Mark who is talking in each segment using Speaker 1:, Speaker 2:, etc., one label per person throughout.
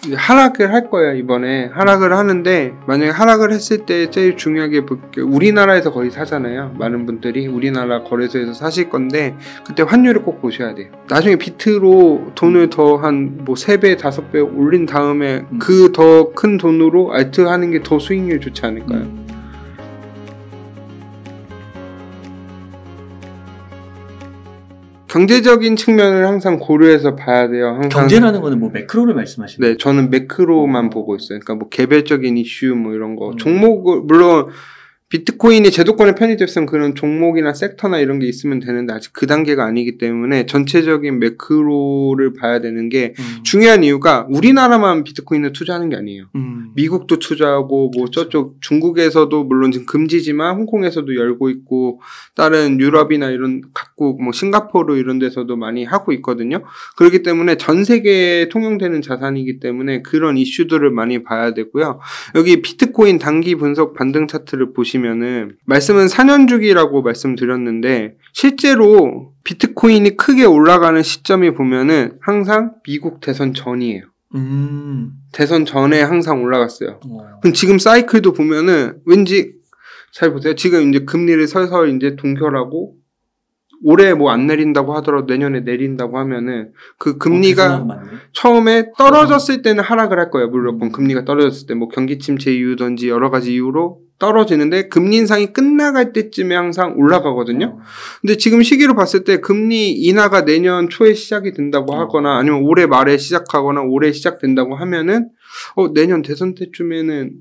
Speaker 1: 이제 하락을 할 거예요. 이번에 하락을 하는데, 만약에 하락을 했을 때 제일 중요하게 볼 게, 우리나라에서 거의 사잖아요. 많은 분들이 우리나라 거래소에서 사실 건데, 그때 환율을 꼭 보셔야 돼요. 나중에 비트로 돈을 더 한 뭐 3배 5배 올린 다음에 그 더 큰 돈으로 알트 하는 게 더 수익률 좋지 않을까요? 경제적인 측면을 항상 고려해서 봐야 돼요. 항상.
Speaker 2: 경제라는 거는 뭐 매크로를 말씀하시는
Speaker 1: 네, 저는 매크로만 보고 있어요. 그러니까 뭐 개별적인 이슈 뭐 이런 거. 종목을, 물론 비트코인이 제도권에 편입됐으면 그런 종목이나 섹터나 이런 게 있으면 되는데 아직 그 단계가 아니기 때문에 전체적인 매크로를 봐야 되는 게 중요한 이유가 우리나라만 비트코인을 투자하는 게 아니에요. 미국도 투자하고 뭐 저쪽 중국에서도 물론 지금 금지지만 홍콩에서도 열고 있고 다른 유럽이나 이런 각국 뭐 싱가포르 이런 데서도 많이 하고 있거든요. 그렇기 때문에 전 세계에 통용되는 자산이기 때문에 그런 이슈들을 많이 봐야 되고요. 여기 비트코인 단기 분석 반등 차트를 보시면 말씀은 4년 주기라고 말씀드렸는데 실제로 비트코인이 크게 올라가는 시점이 보면은 항상 미국 대선 전이에요. 대선 전에 항상 올라갔어요. 그럼 지금 사이클도 보면은 왠지 잘 보세요. 지금 이제 금리를 서서히 이제 동결하고 올해 뭐 안 내린다고 하더라도 내년에 내린다고 하면은 그 금리가 처음에 떨어졌을 때는 하락을 할 거예요. 물론 금리가 떨어졌을 때 뭐 경기 침체 이유든지 여러 가지 이유로 떨어지는데 금리 인상이 끝나갈 때쯤에 항상 올라가거든요. 근데 지금 시기로 봤을 때 금리 인하가 내년 초에 시작이 된다고 하거나 아니면 올해 말에 시작하거나 올해 시작된다고 하면은 내년 대선 때쯤에는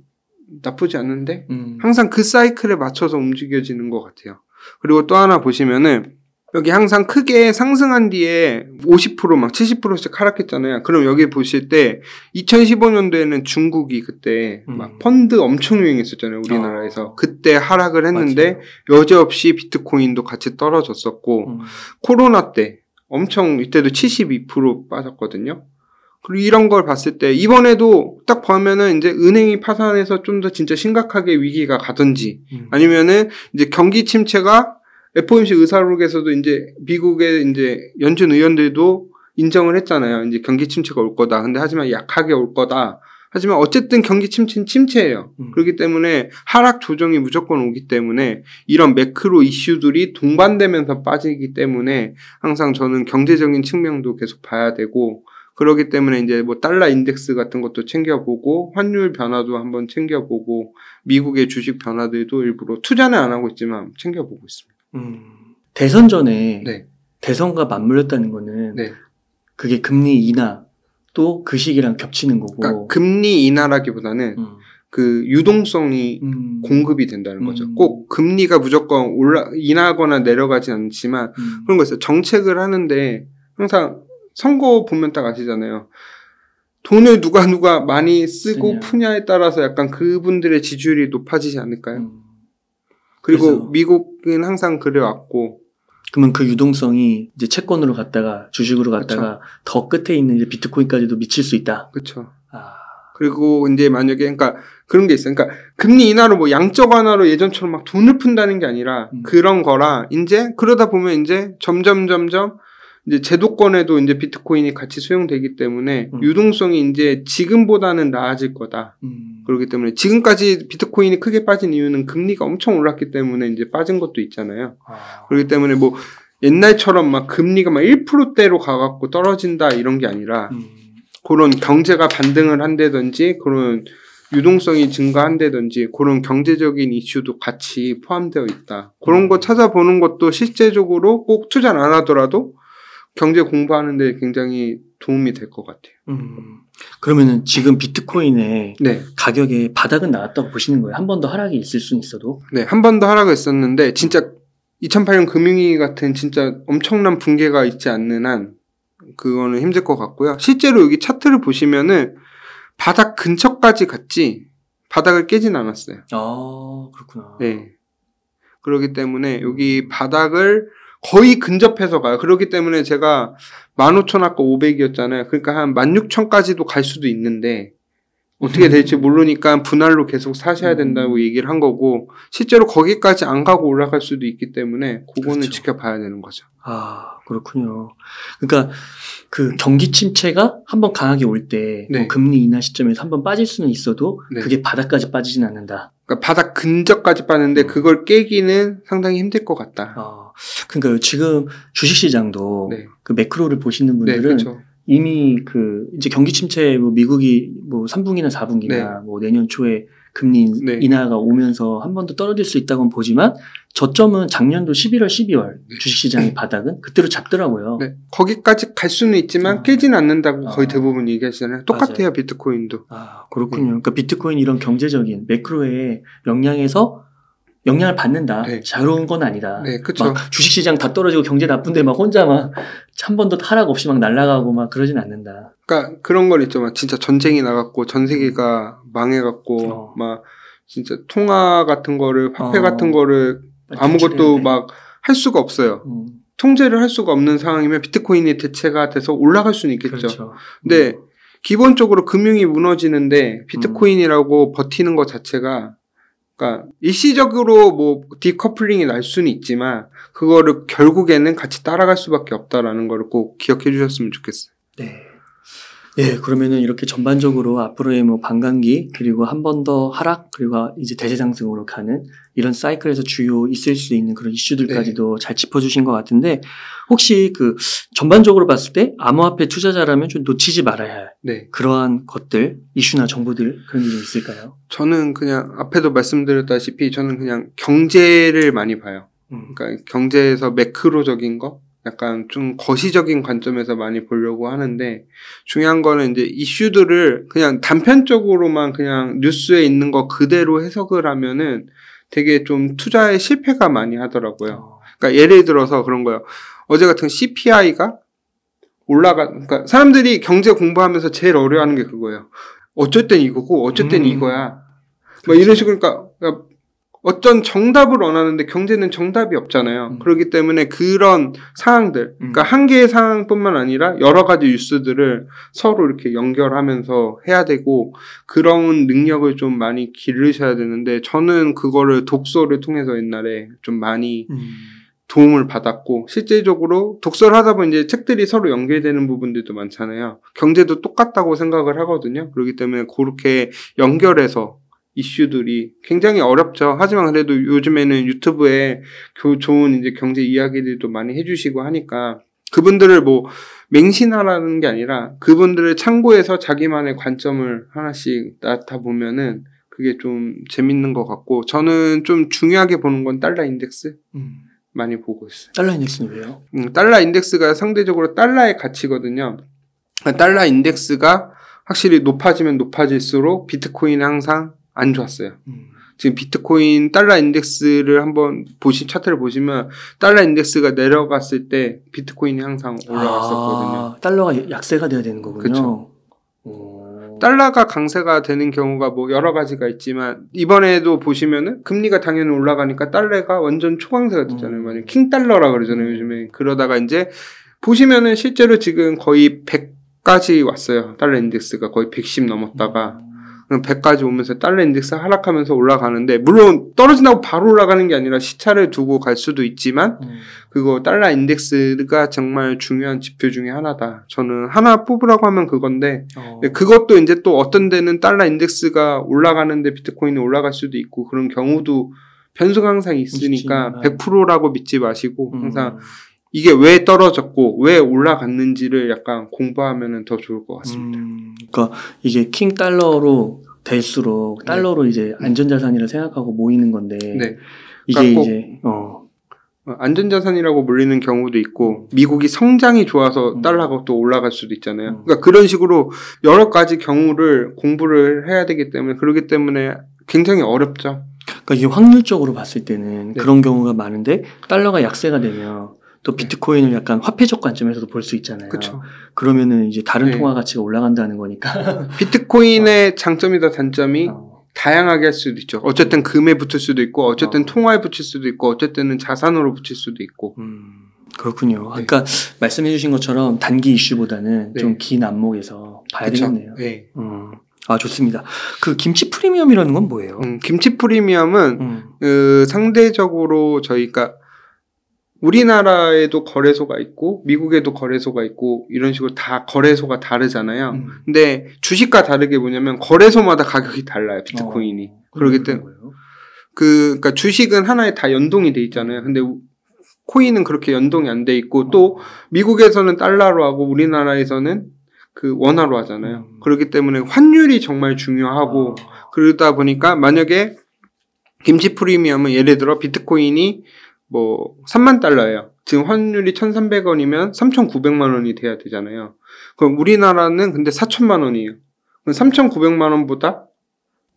Speaker 1: 나쁘지 않은데 항상 그 사이클에 맞춰서 움직여지는 것 같아요. 그리고 또 하나 보시면은 여기 항상 크게 상승한 뒤에 50% 막 70%씩 하락했잖아요. 그럼 여기 보실 때 2015년도에는 중국이 그때 막 펀드 엄청 유행했었잖아요. 우리나라에서. 그때 하락을 했는데 맞아요. 여지없이 비트코인도 같이 떨어졌었고 코로나 때 엄청 이때도 72% 빠졌거든요. 그리고 이런 걸 봤을 때 이번에도 딱 보면은 이제 은행이 파산해서 좀 더 진짜 심각하게 위기가 가든지 아니면은 이제 경기 침체가 FOMC 의사록에서도 이제 미국의 이제 연준 의원들도 인정을 했잖아요. 이제 경기 침체가 올 거다. 근데 하지만 약하게 올 거다. 하지만 어쨌든 경기 침체는 침체예요. 그렇기 때문에 하락 조정이 무조건 오기 때문에 이런 매크로 이슈들이 동반되면서 빠지기 때문에 항상 저는 경제적인 측면도 계속 봐야 되고 그렇기 때문에 이제 뭐 달러 인덱스 같은 것도 챙겨보고 환율 변화도 한번 챙겨보고 미국의 주식 변화들도 일부러 투자는 안 하고 있지만 챙겨보고 있습니다.
Speaker 2: 대선 전에 네. 대선과 맞물렸다는 거는 네. 그게 금리 인하 또 그 시기랑 겹치는 거고
Speaker 1: 그러니까 금리 인하라기보다는 그 유동성이 공급이 된다는 거죠. 꼭 금리가 무조건 인하거나 내려가진 않지만 그런 거 있어요. 정책을 하는데 항상 선거 보면 딱 아시잖아요. 돈을 누가 많이 쓰고 푸냐에 따라서 약간 그분들의 지지율이 높아지지 않을까요? 그리고 그래서 미국은 항상 그래왔고.
Speaker 2: 그러면 그 유동성이 이제 채권으로 갔다가 주식으로 갔다가 그쵸. 더 끝에 있는 이제 비트코인까지도 미칠 수 있다.
Speaker 1: 그렇죠. 그리고 이제 만약에 그러니까 그런 게 있어요. 그러니까 금리 인하로 뭐 양적 완화로 예전처럼 막 돈을 푼다는 게 아니라 그런 거라 이제 그러다 보면 이제 점점 이제 제도권에도 이제 비트코인이 같이 수용되기 때문에 유동성이 이제 지금보다는 나아질 거다. 그렇기 때문에 지금까지 비트코인이 크게 빠진 이유는 금리가 엄청 올랐기 때문에 이제 빠진 것도 있잖아요. 그렇기 때문에 뭐 옛날처럼 막 금리가 막 1%대로 가갖고 떨어진다 이런 게 아니라 그런 경제가 반등을 한다든지 그런 유동성이 증가한다든지 그런 경제적인 이슈도 같이 포함되어 있다. 그런 거 찾아보는 것도 실제적으로 꼭 투자를 안 하더라도 경제 공부하는 데 굉장히 도움이 될 것 같아요.
Speaker 2: 그러면은 지금 비트코인의
Speaker 1: 네.
Speaker 2: 가격에 바닥은 나왔다고 보시는 거예요? 한 번 더 하락이 있을 수는 있어도?
Speaker 1: 네, 한 번 더 하락이 있었는데 진짜 2008년 금융위기 같은 진짜 엄청난 붕괴가 있지 않는 한 그거는 힘들 것 같고요. 실제로 여기 차트를 보시면은 바닥 근처까지 갔지 바닥을 깨진 않았어요.
Speaker 2: 아, 그렇구나.
Speaker 1: 네. 그렇기 때문에 여기 바닥을 거의 근접해서 가요. 그렇기 때문에 제가 15,000 아까 500이었잖아요. 그러니까 한 16,000까지도 갈 수도 있는데 어떻게 될지 모르니까 분할로 계속 사셔야 된다고 얘기를 한 거고 실제로 거기까지 안 가고 올라갈 수도 있기 때문에 그거는 그렇죠. 지켜봐야 되는 거죠.
Speaker 2: 아, 그렇군요. 그러니까 그 경기 침체가 한번 강하게 올 때
Speaker 1: 네.
Speaker 2: 뭐 금리 인하 시점에서 한번 빠질 수는 있어도
Speaker 1: 네.
Speaker 2: 그게 바닥까지 빠지진 않는다.
Speaker 1: 그러니까 바닥 근접까지 빠는데 그걸 깨기는 상당히 힘들 것 같다.
Speaker 2: 그러니까 지금 주식시장도
Speaker 1: 네.
Speaker 2: 그 매크로를 보시는 분들은
Speaker 1: 네, 그렇죠.
Speaker 2: 이미 그 이제 경기 침체 뭐 미국이 뭐 3분기나 4분기나
Speaker 1: 네.
Speaker 2: 뭐 내년 초에 금리
Speaker 1: 네.
Speaker 2: 인하가 오면서 한 번 더 떨어질 수 있다고는 보지만 저점은 작년도 11월, 12월
Speaker 1: 네.
Speaker 2: 주식시장의 바닥은 그때로 잡더라고요.
Speaker 1: 네. 거기까지 갈 수는 있지만 깨진 않는다고 거의 대부분 얘기하시잖아요. 똑같아요. 맞아요. 비트코인도.
Speaker 2: 그렇군요. 그러니까 비트코인 이런 경제적인 매크로의 영향을 받는다.
Speaker 1: 네.
Speaker 2: 자유로운 건 아니다.
Speaker 1: 네, 그렇죠.
Speaker 2: 막 주식시장 다 떨어지고 경제 나쁜데 막 혼자 막 한 번도 하락 없이 막 날아가고 막 그러진 않는다.
Speaker 1: 그러니까 그런 걸 있죠. 막 진짜 전쟁이 나갔고 전 세계가 망해갖고 막 진짜 통화 같은 거를 화폐 같은 거를 아무것도 막 할 수가 없어요. 통제를 할 수가 없는 상황이면 비트코인이 대체가 돼서 올라갈 수는 있겠죠.
Speaker 2: 그렇죠.
Speaker 1: 근데 기본적으로 금융이 무너지는데 비트코인이라고 버티는 것 자체가 그러니까 일시적으로 뭐 디커플링이 날 수는 있지만 그거를 결국에는 같이 따라갈 수밖에 없다라는 걸 꼭 기억해 주셨으면 좋겠어요.
Speaker 2: 네. 네, 그러면은 이렇게 전반적으로 앞으로의 뭐 반감기 그리고 한 번 더 하락 그리고 이제 대세 상승으로 가는 이런 사이클에서 주요 있을 수 있는 그런 이슈들까지도 잘 짚어주신 것 같은데 혹시 그 전반적으로 봤을 때 암호화폐 투자자라면 좀 놓치지 말아야 할 그러한 것들 이슈나 정보들 그런 게 좀 있을까요?
Speaker 1: 저는 그냥 앞에도 말씀드렸다시피 저는 그냥 경제를 많이 봐요. 그러니까 경제에서 매크로적인 거 약간 좀 거시적인 관점에서 많이 보려고 하는데 중요한 거는 이제 이슈들을 그냥 단편적으로만 그냥 뉴스에 있는 거 그대로 해석을 하면은 되게 좀 투자에 실패가 많이 하더라고요. 그러니까 예를 들어서 그런 거예요. 어제 같은 CPI가 그러니까 사람들이 경제 공부하면서 제일 어려워하는 게 그거예요. 어쩔 땐 이거고 어쩔 땐 이거야. 뭐 이런 식으로 그러니까 어떤 정답을 원하는데 경제는 정답이 없잖아요. 그렇기 때문에 그런 상황들, 그러니까 한 개의 상황뿐만 아니라 여러 가지 뉴스들을 서로 이렇게 연결하면서 해야 되고 그런 능력을 좀 많이 기르셔야 되는데 저는 그거를 독서를 통해서 옛날에 좀 많이 도움을 받았고 실제적으로 독서를 하다 보면 이제 책들이 서로 연결되는 부분들도 많잖아요. 경제도 똑같다고 생각을 하거든요. 그렇기 때문에 그렇게 연결해서 이슈들이 굉장히 어렵죠. 하지만 그래도 요즘에는 유튜브에 좋은 이제 경제 이야기들도 많이 해주시고 하니까 그분들을 뭐 맹신하라는 게 아니라 그분들을 참고해서 자기만의 관점을 하나씩 낳다 보면은 그게 좀 재밌는 것 같고 저는 좀 중요하게 보는 건 달러 인덱스 많이 보고 있어요.
Speaker 2: 달러 인덱스는 왜요?
Speaker 1: 달러 인덱스가 상대적으로 달러의 가치거든요. 달러 인덱스가 확실히 높아지면 높아질수록 비트코인은 항상 안 좋았어요. 지금 비트코인 달러 인덱스를 한번 차트를 보시면 달러 인덱스가 내려갔을 때 비트코인이 항상 올라갔었거든요.
Speaker 2: 달러가 약세가 돼야 되는 거군요.
Speaker 1: 그렇죠. 달러가 강세가 되는 경우가 뭐 여러 가지가 있지만 이번에도 보시면은 금리가 당연히 올라가니까 달러가 완전 초강세가 됐잖아요. 완전 킹달러라 그러잖아요. 요즘에. 그러다가 이제 보시면은 실제로 지금 거의 100까지 왔어요. 달러 인덱스가 거의 110 넘었다가 100까지 오면서 달러 인덱스 하락하면서 올라가는데 물론 떨어진다고 바로 올라가는 게 아니라 시차를 두고 갈 수도 있지만 그거 달러 인덱스가 정말 중요한 지표 중에 하나다. 저는 하나 뽑으라고 하면 그건데 그것도 이제 또 어떤 데는 달러 인덱스가 올라가는데 비트코인이 올라갈 수도 있고 그런 경우도 변수가 항상 있으니까 100%라고 믿지 마시고 항상 이게 왜 떨어졌고 왜 올라갔는지를 약간 공부하면 더 좋을 것 같습니다.
Speaker 2: 그러니까 이게 킹 달러로 될수록 달러로 이제 안전자산이라 생각하고 모이는 건데 이게 그러니까 이제
Speaker 1: 안전자산이라고 불리는 경우도 있고 미국이 성장이 좋아서 달러가 또 올라갈 수도 있잖아요. 그러니까 그런 식으로 여러 가지 경우를 공부를 해야 되기 때문에 그렇기 때문에 굉장히 어렵죠.
Speaker 2: 그러니까 이게 확률적으로 봤을 때는 그런 경우가 많은데 달러가 약세가 되면 또 비트코인을 약간 화폐적 관점에서도 볼 수 있잖아요.
Speaker 1: 그렇죠.
Speaker 2: 그러면은 이제 다른 통화 가치가 올라간다는 거니까.
Speaker 1: 비트코인의 장점이다 단점이 다양하게 할 수도 있죠. 어쨌든 금에 붙을 수도 있고, 어쨌든 통화에 붙일 수도 있고, 어쨌든 자산으로 붙일 수도 있고.
Speaker 2: 그렇군요. 그러니까 말씀해주신 것처럼 단기 이슈보다는 좀 긴 안목에서 봐야 되겠네요. 아, 좋습니다. 그 김치 프리미엄이라는 건 뭐예요?
Speaker 1: 김치 프리미엄은 상대적으로 저희가 우리나라에도 거래소가 있고 미국에도 거래소가 있고 이런 식으로 다 거래소가 다르잖아요. 근데 주식과 다르게 뭐냐면 거래소마다 가격이 달라요. 비트코인이. 그렇기 때문에 그러니까 주식은 하나에 다 연동이 돼 있잖아요. 근데 코인은 그렇게 연동이 안 돼 있고 또 미국에서는 달러로 하고 우리나라에서는 그 원화로 하잖아요. 그렇기 때문에 환율이 정말 중요하고 그러다 보니까 만약에 김치 프리미엄은 예를 들어 비트코인이 뭐 3만 달러예요. 지금 환율이 1,300원이면 3,900만 원이 돼야 되잖아요. 그럼 우리나라는 근데 4천만 원이에요. 그럼 3,900만 원보다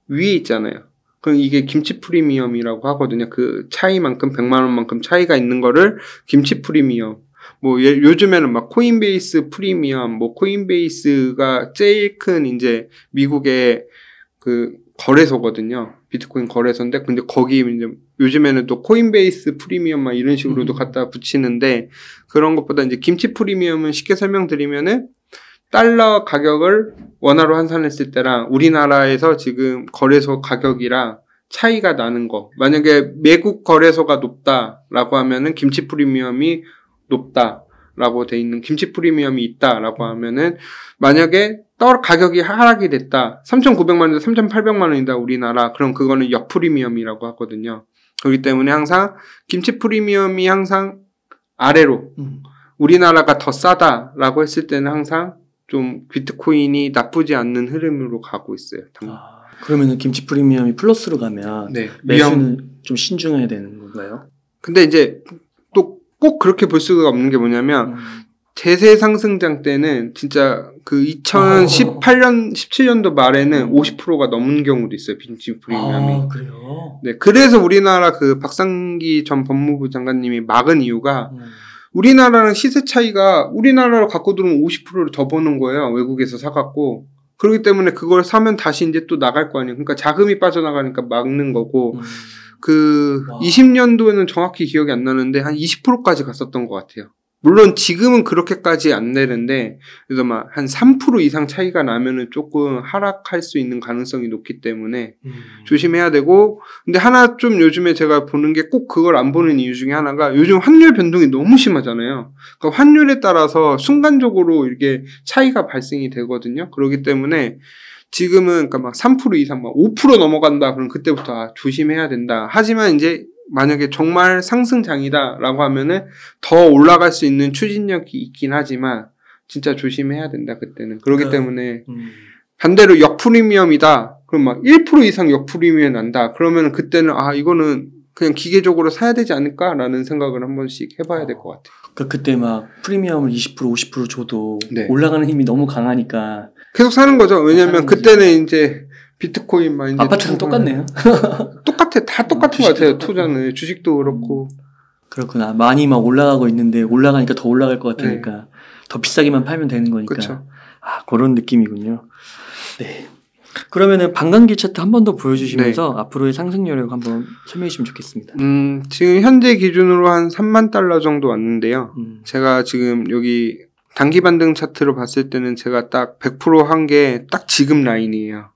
Speaker 1: 위에 있잖아요. 그럼 이게 김치 프리미엄이라고 하거든요. 그 차이만큼 100만 원만큼 차이가 있는 거를 김치 프리미엄. 뭐 요즘에는 막 코인베이스 프리미엄, 뭐 코인베이스가 제일 큰 이제 미국의 그 거래소거든요. 비트코인 거래소인데 근데 거기 이제 요즘에는 또 코인베이스 프리미엄 막 이런 식으로도 갖다 붙이는데 그런 것보다 이제 김치 프리미엄은 쉽게 설명드리면은 달러 가격을 원화로 환산했을 때랑 우리나라에서 지금 거래소 가격이랑 차이가 나는 거. 만약에 외국 거래소가 높다라고 하면은 김치 프리미엄이 높다라고 돼 있는 김치 프리미엄이 있다라고 하면은 만약에 가격이 하락이 됐다. 3,900만 원에서 3,800만 원이다 우리나라. 그럼 그거는 역프리미엄이라고 하거든요. 그렇기 때문에 항상 김치 프리미엄이 항상 아래로 우리나라가 더 싸다라고 했을 때는 항상 좀 비트코인이 나쁘지 않는 흐름으로 가고 있어요.
Speaker 2: 그러면은 김치 프리미엄이 플러스로 가면
Speaker 1: 네,
Speaker 2: 매수는 좀 신중해야 되는 건가요?
Speaker 1: 근데 이제 또 꼭 그렇게 볼 수가 없는 게 뭐냐면 대세 상승장 때는 진짜 그 2018년, 17년도 말에는 50%가 넘은 경우도 있어요. 김치 프리미엄이.
Speaker 2: 아, 그래요?
Speaker 1: 네, 그래서 우리나라 그 박상기 전 법무부 장관님이 막은 이유가 우리나라랑 시세 차이가 우리나라로 갖고 들어오면 50%를 더 버는 거예요. 외국에서 사갖고. 그렇기 때문에 그걸 사면 다시 이제 또 나갈 거 아니에요. 그러니까 자금이 빠져나가니까 막는 거고. 와. 20년도에는 정확히 기억이 안 나는데 한 20%까지 갔었던 것 같아요. 물론 지금은 그렇게까지 안 내는데 그래서 막 한 3% 이상 차이가 나면은 조금 하락할 수 있는 가능성이 높기 때문에 조심해야 되고 근데 하나 좀 요즘에 제가 보는 게 꼭 그걸 안 보는 이유 중에 하나가 요즘 환율 변동이 너무 심하잖아요. 그러니까 환율에 따라서 순간적으로 이렇게 차이가 발생이 되거든요. 그렇기 때문에 지금은 그러니까 막 3% 이상 막 5% 넘어간다 그럼 그때부터 조심해야 된다. 하지만 이제 만약에 정말 상승장이다라고 하면은 더 올라갈 수 있는 추진력이 있긴 하지만 진짜 조심해야 된다 그때는. 그렇기 때문에 반대로 역프리미엄이다. 그럼 막 1% 이상 역프리미엄이 난다. 그러면 그때는 이거는 그냥 기계적으로 사야 되지 않을까라는 생각을 한 번씩 해봐야 될 것 같아요.
Speaker 2: 그러니까 그때 막 프리미엄을 20% 50% 줘도 네. 올라가는 힘이 너무 강하니까
Speaker 1: 계속 사는 거죠. 왜냐면 그때는 이제 비트코인만 이제
Speaker 2: 아파트랑 똑같네요.
Speaker 1: 다 똑같은 것 같아요. 투자는 주식도 그렇고.
Speaker 2: 그렇구나. 많이 막 올라가고 있는데 올라가니까 더 올라갈 것 같으니까 네. 더 비싸게만 팔면 되는 거니까.
Speaker 1: 그렇죠.
Speaker 2: 그런 느낌이군요. 네. 그러면은 반감기 차트 한 번 더 보여주시면서 네. 앞으로의 상승 여력 한번 설명해 주시면 좋겠습니다.
Speaker 1: 지금 현재 기준으로 한 3만 달러 정도 왔는데요. 제가 지금 여기 단기 반등 차트로 봤을 때는 제가 딱 100% 한 게 딱 지금 라인이에요.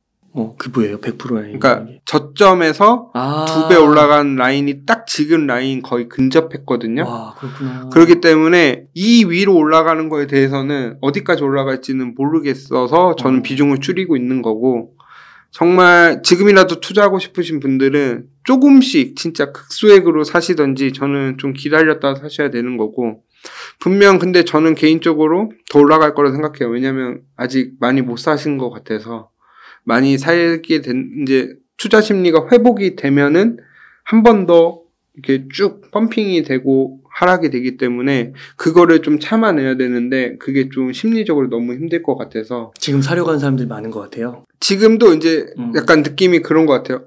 Speaker 2: 그 뭐예요? 100% 라인.
Speaker 1: 그러니까 저점에서 2배 올라간 라인이 딱 지금 라인 거의 근접했거든요.
Speaker 2: 와, 그렇구나.
Speaker 1: 그렇기 때문에 이 위로 올라가는 거에 대해서는 어디까지 올라갈지는 모르겠어서 저는 비중을 줄이고 있는 거고 정말 지금이라도 투자하고 싶으신 분들은 조금씩 진짜 극소액으로 사시던지 저는 좀 기다렸다 사셔야 되는 거고 분명 근데 저는 개인적으로 더 올라갈 거라 생각해요. 왜냐면 아직 많이 못 사신 것 같아서 많이 사게 된 이제 투자 심리가 회복이 되면은 한 번 더 이렇게 쭉 펌핑이 되고 하락이 되기 때문에 그거를 좀 참아내야 되는데 그게 좀 심리적으로 너무 힘들 것 같아서
Speaker 2: 지금 사려고 하는 사람들이 많은 것 같아요.
Speaker 1: 지금도 이제 약간 느낌이 그런 것 같아요.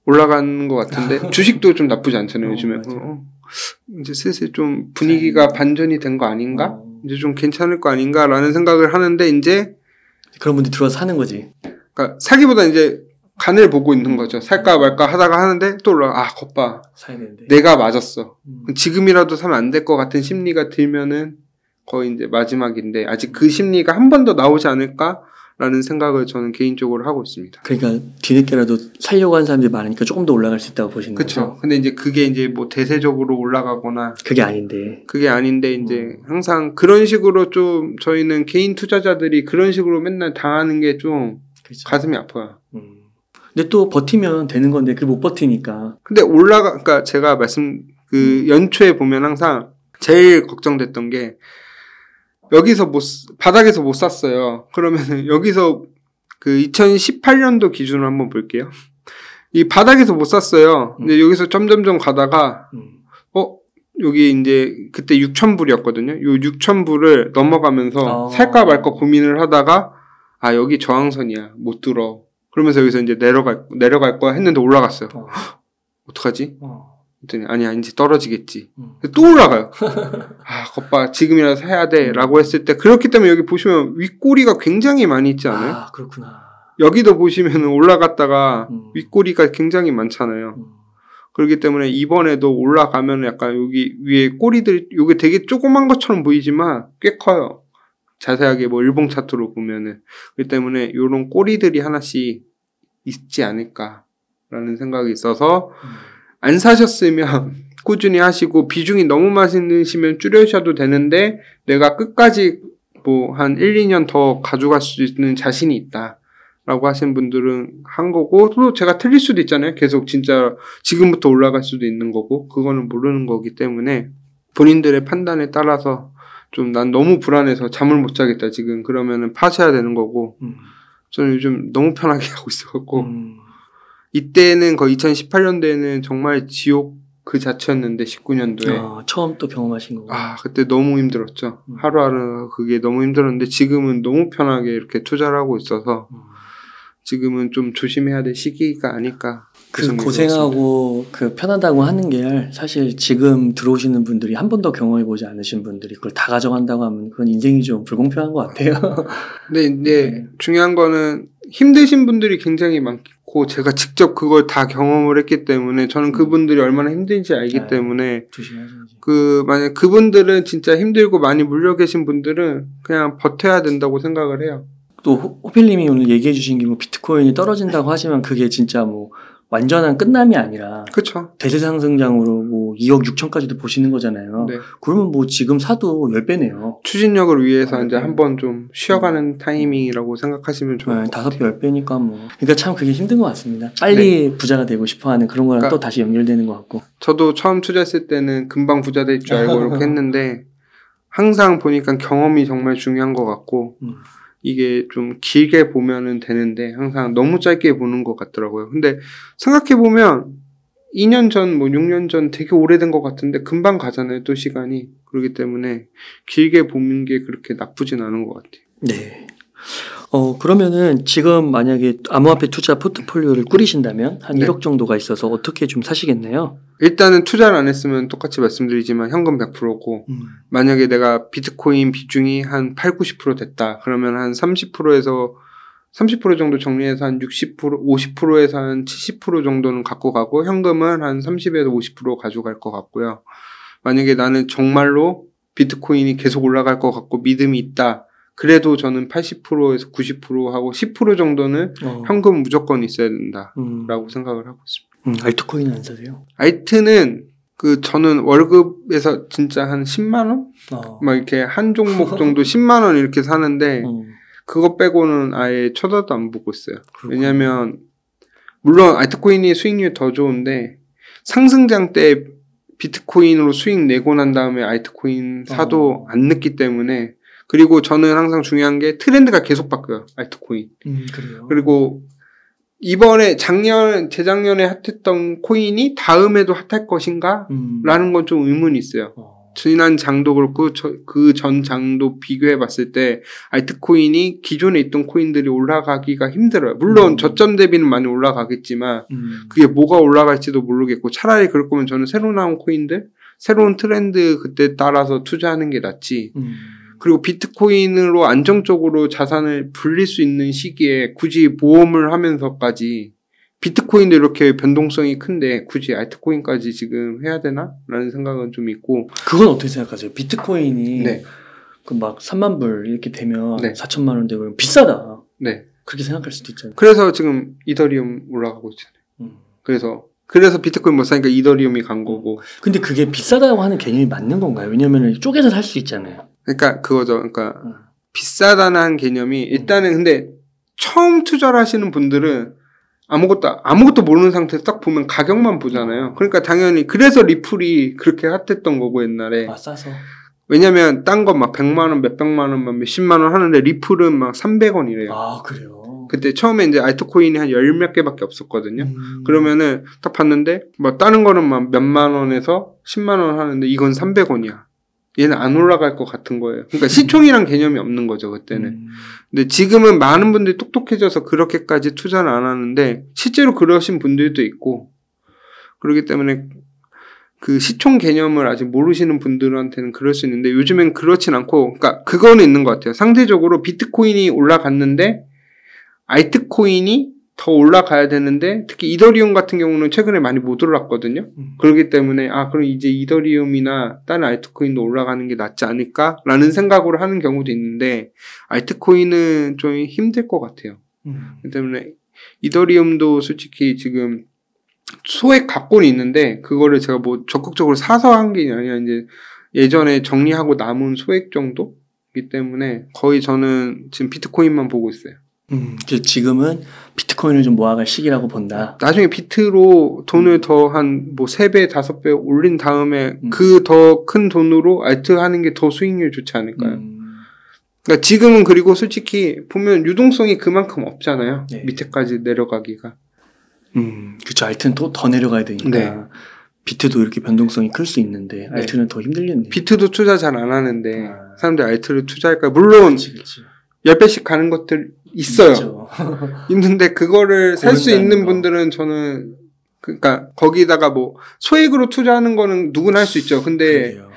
Speaker 1: 올라가는 것 같은데 주식도 좀 나쁘지 않잖아요. 요즘에 이제 슬슬 좀 분위기가 반전이 된 거 아닌가? 이제 좀 괜찮을 거 아닌가라는 생각을 하는데 이제
Speaker 2: 그런 분들이 들어와서 사는 거지.
Speaker 1: 그러니까 사기보다 이제 간을 보고 있는 거죠. 살까 말까 하다가 하는데 또 겉봐.
Speaker 2: 사야 되는데.
Speaker 1: 내가 맞았어. 지금이라도 사면 안 될 것 같은 심리가 들면은 거의 이제 마지막인데 아직 그 심리가 한 번 더 나오지 않을까? 라는 생각을 저는 개인적으로 하고 있습니다.
Speaker 2: 그러니까 뒤늦게라도 살려고 하는 사람들이 많으니까 조금 더 올라갈 수 있다고 보시는 거죠?
Speaker 1: 그렇죠. 근데 이제 그게 이제 뭐 대세적으로 올라가거나
Speaker 2: 그게 아닌데
Speaker 1: 이제 항상 그런 식으로 좀 저희는 개인 투자자들이 그런 식으로 맨날 당하는 게 좀
Speaker 2: 그렇죠.
Speaker 1: 가슴이 아파요.
Speaker 2: 근데 또 버티면 되는 건데 그 못 버티니까.
Speaker 1: 근데 그러니까 제가 연초에 보면 항상 제일 걱정됐던 게 여기서 바닥에서 못 샀어요. 그러면은 여기서 그 2018년도 기준으로 한번 볼게요. 이 바닥에서 못 샀어요. 근데 여기서 점점점 가다가 여기 이제 그때 6,000불이었거든요. 요 6,000불을 넘어가면서 살까 말까 고민을 하다가 여기 저항선이야. 못 들어. 그러면서 여기서 이제 내려갈 거야 했는데 올라갔어요. 어떡하지? 그랬더니 아니야 이제 떨어지겠지. 또 올라가요. 겉봐 지금이라도 사야 돼 라고 했을 때 그렇기 때문에 여기 보시면 윗꼬리가 굉장히 많이 있지 않아요?
Speaker 2: 그렇구나.
Speaker 1: 여기도 보시면 올라갔다가 윗꼬리가 굉장히 많잖아요. 그렇기 때문에 이번에도 올라가면 약간 여기 위에 꼬리들이 여기 되게 조그만 것처럼 보이지만 꽤 커요. 자세하게 뭐 일봉 차트로 보면은. 그렇기 때문에 이런 꼬리들이 하나씩 있지 않을까라는 생각이 있어서 안 사셨으면 꾸준히 하시고 비중이 너무 많으시면 줄여셔도 되는데 내가 끝까지 뭐 한 1, 2년 더 가져갈 수 있는 자신이 있다 라고 하신 분들은 한 거고 또 제가 틀릴 수도 있잖아요. 계속 진짜 지금부터 올라갈 수도 있는 거고 그거는 모르는 거기 때문에 본인들의 판단에 따라서 좀 난 너무 불안해서 잠을 못 자겠다 지금 그러면은 파셔야 되는 거고 저는 요즘 너무 편하게 하고 있어갖고 이때는 거의 2018년도에는 정말 지옥 그 자체였는데 19년도에
Speaker 2: 처음 또 경험하신 거고
Speaker 1: 그때 너무 힘들었죠. 하루하루 그게 너무 힘들었는데 지금은 너무 편하게 이렇게 투자를 하고 있어서 지금은 좀 조심해야 될 시기가 아닐까.
Speaker 2: 그 고생하고 그 편하다고 하는 게 사실 지금 들어오시는 분들이 한 번도 경험해보지 않으신 분들이 그걸 다 가져간다고 하면 그건 인생이 좀 불공평한 것 같아요.
Speaker 1: 근데 중요한 거는 힘드신 분들이 굉장히 많고 제가 직접 그걸 다 경험을 했기 때문에 저는 그분들이 얼마나 힘든지 알기 때문에 조심하셔야지. 만약 그분들은 진짜 힘들고 많이 물려 계신 분들은 그냥 버텨야 된다고 생각을 해요.
Speaker 2: 또 호필님이 오늘 얘기해 주신 게 뭐 비트코인이 떨어진다고 하지만 그게 진짜 뭐 완전한 끝남이 아니라
Speaker 1: 그쵸.
Speaker 2: 대세 상승장으로 뭐 2억 6천까지도 보시는 거잖아요.
Speaker 1: 네.
Speaker 2: 그러면 뭐 지금 사도 10배네요.
Speaker 1: 추진력을 위해서 이제 한번 좀 쉬어가는 타이밍이라고 생각하시면 좋을 것 같아요.
Speaker 2: 5배 10배니까 뭐. 그러니까 참 그게 힘든 것 같습니다. 빨리 부자가 되고 싶어하는 그런 거랑 또 다시 연결되는 것 같고.
Speaker 1: 저도 처음 투자했을 때는 금방 부자 될 줄 알고 이렇게 했는데 항상 보니까 경험이 정말 중요한 것 같고 이게 좀 길게 보면은 되는데 항상 너무 짧게 보는 것 같더라고요. 근데 생각해보면 2년 전, 뭐 6년 전 되게 오래된 것 같은데 금방 가잖아요. 또 시간이. 그렇기 때문에 길게 보는 게 그렇게 나쁘진 않은 것 같아요.
Speaker 2: 네. 그러면은 지금 만약에 암호화폐 투자 포트폴리오를 꾸리신다면 한 1억 정도가 있어서 어떻게 좀 사시겠나요?
Speaker 1: 일단은 투자를 안 했으면 똑같이 말씀드리지만 현금 100%고 만약에 내가 비트코인 비중이 한 8, 90% 됐다. 그러면 한 30%에서 30% 정도 정리해서 한 60%, 50%에서 한 70% 정도는 갖고 가고 현금은 한 30에서 50% 가져갈 것 같고요. 만약에 나는 정말로 비트코인이 계속 올라갈 것 같고 믿음이 있다. 그래도 저는 80%에서 90%하고 10% 정도는 현금 무조건 있어야 된다라고 생각을 하고 있습니다.
Speaker 2: 알트코인은 안 사세요?
Speaker 1: 알트는 저는 월급에서 진짜 한 10만 원? 막 이렇게 한 종목 정도 10만 원 이렇게 사는데 그거 빼고는 아예 쳐다도 안 보고 있어요. 그렇구나. 왜냐면 물론 알트코인이 수익률이 더 좋은데 상승장 때 비트코인으로 수익 내고 난 다음에 알트코인 사도 안 늦기 때문에 그리고 저는 항상 중요한 게 트렌드가 계속 바뀌어요. 알트코인.
Speaker 2: 그래요.
Speaker 1: 그리고 재작년에 핫했던 코인이 다음에도 핫할 것인가? 라는 건 좀 의문이 있어요. 지난 장도 그렇고 그 전 장도 비교해 봤을 때 알트코인이 기존에 있던 코인들이 올라가기가 힘들어요. 물론 저점 대비는 많이 올라가겠지만 그게 뭐가 올라갈지도 모르겠고 차라리 그럴 거면 저는 새로 나온 코인들, 새로운 트렌드 그때 따라서 투자하는 게 낫지. 그리고 비트코인으로 안정적으로 자산을 불릴 수 있는 시기에 굳이 모험을 하면서까지 비트코인도 이렇게 변동성이 큰데 굳이 알트코인까지 지금 해야 되나? 라는 생각은 좀 있고.
Speaker 2: 그건 어떻게 생각하세요? 비트코인이 그 막 3만 불 이렇게 되면 4천만 원 되고 비싸다.
Speaker 1: 네.
Speaker 2: 그렇게 생각할 수도 있잖아요.
Speaker 1: 그래서 지금 이더리움 올라가고 있잖아요. 그래서 비트코인 못 사니까 이더리움이 간 거고.
Speaker 2: 근데 그게 비싸다고 하는 개념이 맞는 건가요? 왜냐면 쪼개서 살 수 있잖아요.
Speaker 1: 그러니까 그거죠. 그러니까 비싸다는 개념이 일단은 근데 처음 투자를 하시는 분들은 아무것도 모르는 상태에서 딱 보면 가격만 보잖아요. 그러니까 당연히 그래서 리플이 그렇게 핫했던 거고 옛날에.
Speaker 2: 싸서.
Speaker 1: 왜냐면 딴 거 막 100만 원, 몇백만 원, 막 몇십만 원 하는데 리플은 막 300원이래요.
Speaker 2: 아, 그래요?
Speaker 1: 그때 처음에 이제 알트코인이 한 10몇 개밖에 없었거든요. 그러면은 딱 봤는데 뭐 다른 거는 막 몇만 원에서 10만 원 하는데 이건 300원이야. 얘는 안 올라갈 것 같은 거예요. 그러니까 시총이란 개념이 없는 거죠, 그때는. 근데 지금은 많은 분들이 똑똑해져서 그렇게까지 투자를 안 하는데 실제로 그러신 분들도 있고 그렇기 때문에 그 시총 개념을 아직 모르시는 분들한테는 그럴 수 있는데 요즘엔 그렇진 않고 그러니까 그거는 있는 것 같아요. 상대적으로 비트코인이 올라갔는데 알트코인이 더 올라가야 되는데 특히 이더리움 같은 경우는 최근에 많이 못 올랐거든요. 그렇기 때문에 그럼 이제 이더리움이나 다른 알트코인도 올라가는 게 낫지 않을까라는 생각으로 하는 경우도 있는데 알트코인은 좀 힘들 것 같아요. 그렇기 때문에 이더리움도 솔직히 지금 소액 갖고는 있는데 그거를 제가 뭐 적극적으로 사서 한 게 아니라 이제 예전에 정리하고 남은 소액 정도이기 때문에 거의 저는 지금 비트코인만 보고 있어요.
Speaker 2: 지금은 비트코인을 좀 모아갈 시기라고 본다.
Speaker 1: 나중에 비트로 돈을 더 한 뭐 3배, 5배 올린 다음에 그 더 큰 돈으로 알트 하는 게 더 수익률 좋지 않을까요? 그러니까 지금은 그리고 솔직히 보면 유동성이 그만큼 없잖아요. 네. 밑에까지 내려가기가.
Speaker 2: 그쵸. 알트는 또 더 내려가야 되니까. 네. 비트도 이렇게 변동성이 클 수 있는데 알트는 더 힘들겠네요.
Speaker 1: 비트도 투자 잘 안 하는데 사람들이 알트를 투자할까? 물론 10배씩 가는 것들 있어요. 있는데 그거를 살 수 있는 분들은 저는 그러니까 거기다가 뭐 소액으로 투자하는 거는 누구나 할 수 있죠. 근데 그래요.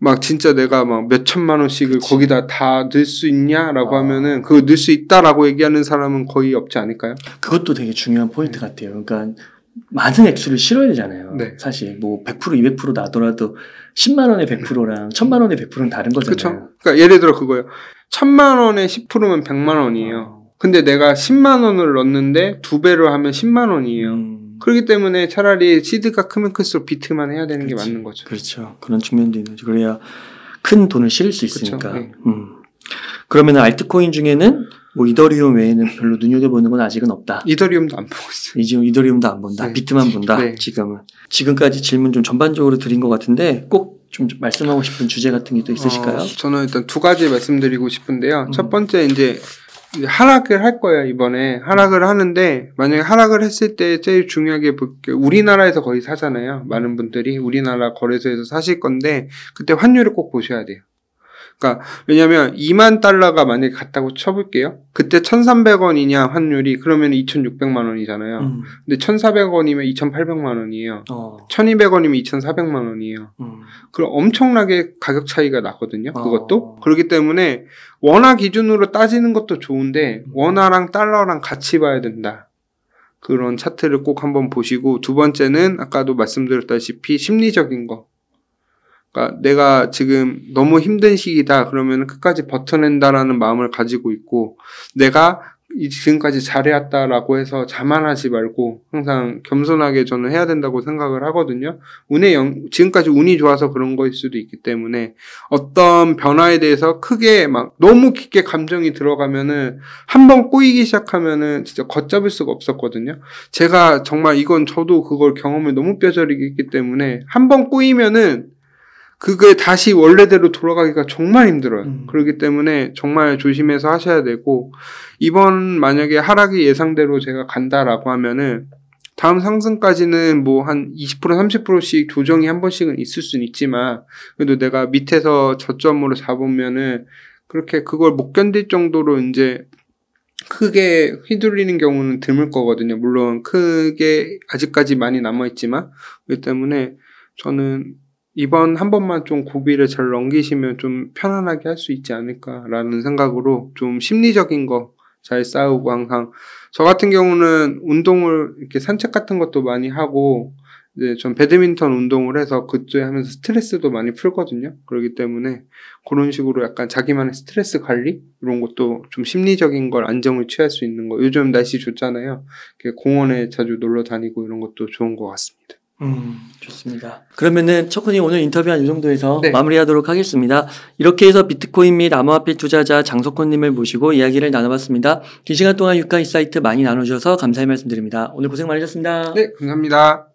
Speaker 1: 막 진짜 내가 막 몇 천만 원씩을 거기다 다 넣을 수 있냐라고 하면은 그거 넣을 수 있다라고 얘기하는 사람은 거의 없지 않을까요?
Speaker 2: 그것도 되게 중요한 포인트 같아요. 그러니까 많은 액수를 실어야 되잖아요. 네. 사실 뭐 100% 200% 나더라도 10만 원의 100%랑 1000만 원의 100%는 다른 거잖아요.
Speaker 1: 그렇죠. 그러니까 예를 들어 그거예요. 1000만 원에 10%면 100만 원이에요. 근데 내가 10만 원을 넣었는데 2배로 하면 10만 원이에요. 그렇기 때문에 차라리 시드가 크면 클수록 비트만 해야 되는 게 맞는 거죠.
Speaker 2: 그렇죠. 그런 측면도 있는 거죠. 그래야 큰 돈을 실을 수 있으니까. 네. 그러면 알트코인 중에는 뭐 이더리움 외에는 별로 눈여겨보는 건 아직은 없다.
Speaker 1: 이더리움도 안 보고 있어요.
Speaker 2: 이더리움도 안 본다. 네. 비트만 본다. 네. 지금은. 지금까지 질문 좀 전반적으로 드린 것 같은데 꼭 좀 말씀하고 싶은 주제 같은 게 또 있으실까요?
Speaker 1: 저는 일단 2가지 말씀드리고 싶은데요. 첫 번째 이제 하락을 할 거예요, 이번에. 하락을 하는데, 만약에 하락을 했을 때 제일 중요하게 볼게요. 우리나라에서 거의 사잖아요. 많은 분들이 우리나라 거래소에서 사실 건데, 그때 환율을 꼭 보셔야 돼요. 그러니까 왜냐면 2만 달러가 만약에 갔다고 쳐볼게요. 그때 1,300원이냐 환율이 그러면 2,600만 원이잖아요. 근데 1,400원이면 2,800만 원이에요. 1,200원이면 2,400만 원이에요. 그럼 엄청나게 가격 차이가 나거든요. 그것도. 그렇기 때문에 원화 기준으로 따지는 것도 좋은데 원화랑 달러랑 같이 봐야 된다. 그런 차트를 꼭 한번 보시고 두 번째는 아까도 말씀드렸다시피 심리적인 거. 그러니까 내가 지금 너무 힘든 시기다 그러면 끝까지 버텨낸다라는 마음을 가지고 있고 내가 지금까지 잘해왔다라고 해서 자만하지 말고 항상 겸손하게 저는 해야 된다고 생각을 하거든요. 지금까지 운이 좋아서 그런 거일 수도 있기 때문에 어떤 변화에 대해서 크게 막 너무 깊게 감정이 들어가면은 한번 꼬이기 시작하면은 진짜 걷잡을 수가 없었거든요. 제가 정말 이건 저도 그걸 경험을 너무 뼈저리게 했기 때문에 한번 꼬이면은 그게 다시 원래대로 돌아가기가 정말 힘들어요. 그렇기 때문에 정말 조심해서 하셔야 되고 이번 만약에 하락이 예상대로 제가 간다라고 하면은 다음 상승까지는 뭐 한 20% 30%씩 조정이 한 번씩은 있을 수는 있지만 그래도 내가 밑에서 저점으로 잡으면은 그렇게 그걸 못 견딜 정도로 이제 크게 휘둘리는 경우는 드물 거거든요. 물론 크게 아직까지 많이 남아있지만 그렇기 때문에 저는 이번 한 번만 좀 고비를 잘 넘기시면 좀 편안하게 할 수 있지 않을까라는 생각으로 좀 심리적인 거 잘 싸우고 항상 저 같은 경우는 운동을 이렇게 산책 같은 것도 많이 하고 이제 전 배드민턴 운동을 해서 그쪽에 하면서 스트레스도 많이 풀거든요. 그렇기 때문에 그런 식으로 약간 자기만의 스트레스 관리 이런 것도 좀 심리적인 걸 안정을 취할 수 있는 거. 요즘 날씨 좋잖아요. 공원에 자주 놀러 다니고 이런 것도 좋은 것 같습니다.
Speaker 2: 좋습니다. 그러면은 척훈이 오늘 인터뷰한 이 정도에서
Speaker 1: 네.
Speaker 2: 마무리하도록 하겠습니다. 이렇게 해서 비트코인 및 암호화폐 투자자 장석훈님을 모시고 이야기를 나눠봤습니다. 긴 시간 동안 유가 인사이트 많이 나눠주셔서 감사의 말씀드립니다. 오늘 고생 많으셨습니다.
Speaker 1: 네, 감사합니다.